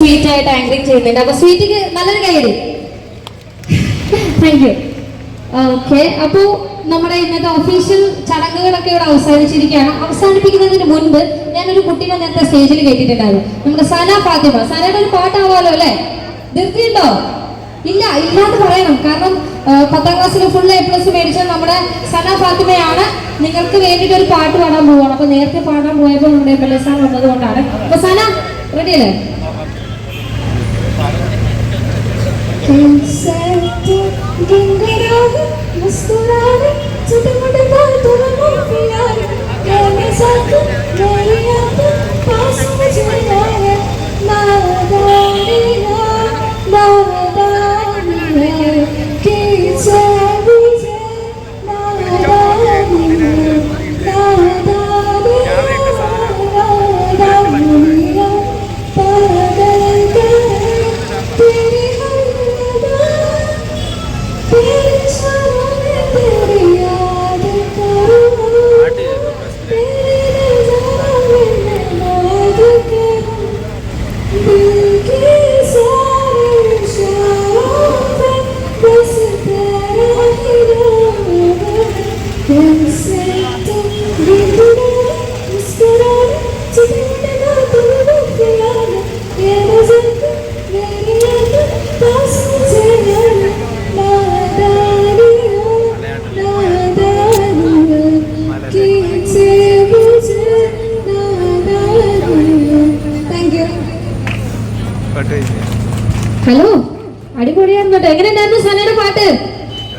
Sweet ആയിട്ട് anchoring ചെയ്യുന്നുണ്ട്. അപ്പൊ സ്വീറ്റിക്ക് നല്ലൊരു കൈയടി. Thank you. ഓക്കെ, അപ്പോ നമ്മുടെ ഇന്നത്തെ ഒഫീഷ്യൽ ചടങ്ങുകളൊക്കെ ഇവിടെ അവസാനിച്ചിരിക്കുകയാണ്. അവസാനിപ്പിക്കുന്നതിന് മുൻപ് ഞാനൊരു കുട്ടീനെ നേരത്തെ സ്റ്റേജിൽ കേട്ടിട്ടുണ്ടായിരുന്നു. നമ്മുടെ സന ഫാത്തിമ. സനയുടെ ഒരു പാട്ടാവാലോ അല്ലെ? ധൃതിയുണ്ടോ? ഇല്ല, ഇല്ലാന്ന് പറയണം. കാരണം 10ാം ക്ലാസ്സിൽ ഫുൾ A+ മേടിച്ച നമ്മുടെ സന ഫാത്തിമയാണ് നിങ്ങൾക്ക് വേണ്ടിയിട്ട് ഒരു പാട്ട് പാടാൻ പോവുകയാണ്. അപ്പൊ നേരത്തെ പാടാൻ പോയപ്പോൾ നമ്മുടെ MLA സാർ വന്നത് കൊണ്ടാണ്. അപ്പൊ സന റെഡി അല്ലേ? ഹലോ, അടിപൊളിയായിരുന്നു കേട്ടോ. എങ്ങനെയുണ്ടായിരുന്നു സനയുടെ പാട്ട്?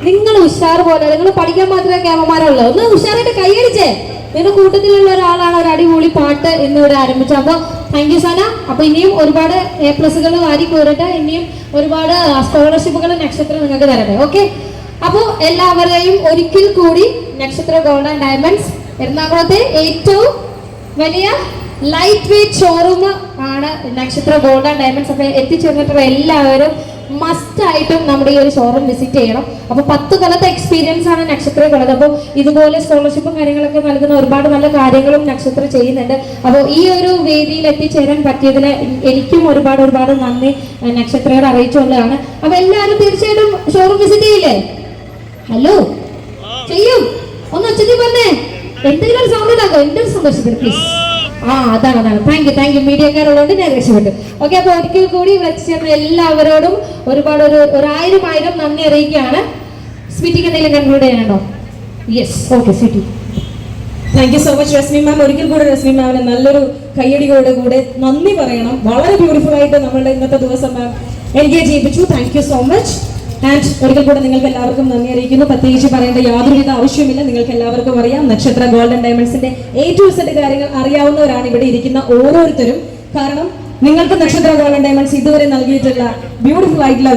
നിങ്ങൾ ഉഷാർ പോലെ, നിങ്ങൾ പഠിക്കാൻ മാത്രമേ ക്യാമറമാരുള്ളൂ. ഒന്ന് ഉഷാറായിട്ട് കൈയടിച്ചേ. നിങ്ങളുടെ കൂട്ടത്തിലുള്ള ഒരാളാണ് ഒരു അടിപൊളി പാട്ട് ഇന്നിവിടെ ആരംഭിച്ചത്. അപ്പോൾ താങ്ക് യു സന. അപ്പൊ ഇനിയും ഒരുപാട് A+കൾ വാരി കയറട്ടെ. ഇനിയും ഒരുപാട് സ്കോളർഷിപ്പുകൾ നക്ഷത്രം നിങ്ങൾക്ക് തരട്ടെ. ഓക്കെ, അപ്പോൾ എല്ലാവരെയും ഒരിക്കൽ കൂടി നക്ഷത്ര ഗോൾഡ് ആൻഡ് ഡയമണ്ട്സ് എറണാകുളത്തെ ഏറ്റവും വലിയ ലൈറ്റ് വെയിറ്റ് ഷോറൂം ആണ് നക്ഷത്ര ഗോൾഡ് ആൻഡ് ഡയമണ്ട്സ്. അപ്പൊ എത്തിച്ചേർന്നിട്ടുള്ള എല്ലാവരും മസ്റ്റ് ആയിട്ടും നമ്മുടെ ഈ ഒരു ഷോറൂം വിസിറ്റ് ചെയ്യണം. അപ്പൊ 10 കൊല്ലത്തെ എക്സ്പീരിയൻസ് ആണ് നക്ഷത്രക്കുള്ളത്. അപ്പോൾ ഇതുപോലെ സ്കോളർഷിപ്പും കാര്യങ്ങളൊക്കെ നൽകുന്ന ഒരുപാട് നല്ല കാര്യങ്ങളും നക്ഷത്ര ചെയ്യുന്നുണ്ട്. അപ്പോൾ ഈ ഒരു വേദിയിൽ എത്തിച്ചേരാൻ പറ്റിയതിന് എനിക്കും ഒരുപാട് നന്ദി നക്ഷത്രയോട് അറിയിച്ചുകൊണ്ടാണ്. അപ്പൊ എല്ലാവരും തീർച്ചയായിട്ടും ഷോറൂം വിസിറ്റ് ചെയ്യില്ലേ? ഹലോ, ചെയ്യും. ഒന്ന് ഒച്ചത്തിൽ പറഞ്ഞേ. എന്തെങ്കിലും സൗണ്ട് ഉണ്ടാക്കോ? എന്റെ സന്തോഷത്തിന് പ്ലീസ്. അതാണ്. Thank you. മീഡിയക്കാരുള്ളതുകൊണ്ട് ഞാൻ രക്ഷപ്പെട്ടു. ഓക്കെ, അപ്പൊ ഒരിക്കൽ കൂടി ഇവിടെ എത്തിച്ചേർന്ന എല്ലാവരോടും ഒരുപാട് 1000 നന്ദി അറിയിക്കുകയാണ്. സ്വീറ്റിക്ക് എന്തെങ്കിലും കൺക്ലൂഡ് ചെയ്യാനുണ്ടോ? Yes, okay Sweety. Thank you so much Rashmi ma'am. ഒരിക്കൽ കൂടെ രശ്മി മാമിന് നല്ലൊരു കയ്യടിയോട് കൂടെ നന്ദി പറയണം. വളരെ ബ്യൂട്ടിഫുൾ ആയിട്ട് നമ്മളുടെ ഇന്നത്തെ ദിവസം മാം എൻഗേജ് ചെയ്യിപ്പിച്ചു. Thank you so much. And ഒരിക്കൽ കൂടെ നിങ്ങൾക്ക് എല്ലാവർക്കും നന്ദി അറിയിക്കുന്നു. പ്രത്യേകിച്ച് പറയേണ്ട യാതൊരുവിധ ആവശ്യമില്ല. നിങ്ങൾക്ക് എല്ലാവർക്കും അറിയാം, നക്ഷത്ര ഗോൾഡ് ആൻഡ് ഡയമണ്ട്സിന്റെ A to Z കാര്യങ്ങൾ അറിയാവുന്നവരാണ് ഇവിടെ ഇരിക്കുന്ന ഓരോരുത്തരും. കാരണം നിങ്ങൾക്ക് നക്ഷത്ര ഗോൾഡ് ആൻഡ് ഡയമണ്ട്സ് ഇതുവരെ നൽകിയിട്ടുള്ള ബ്യൂട്ടിഫുൾ ആയിട്ടുള്ള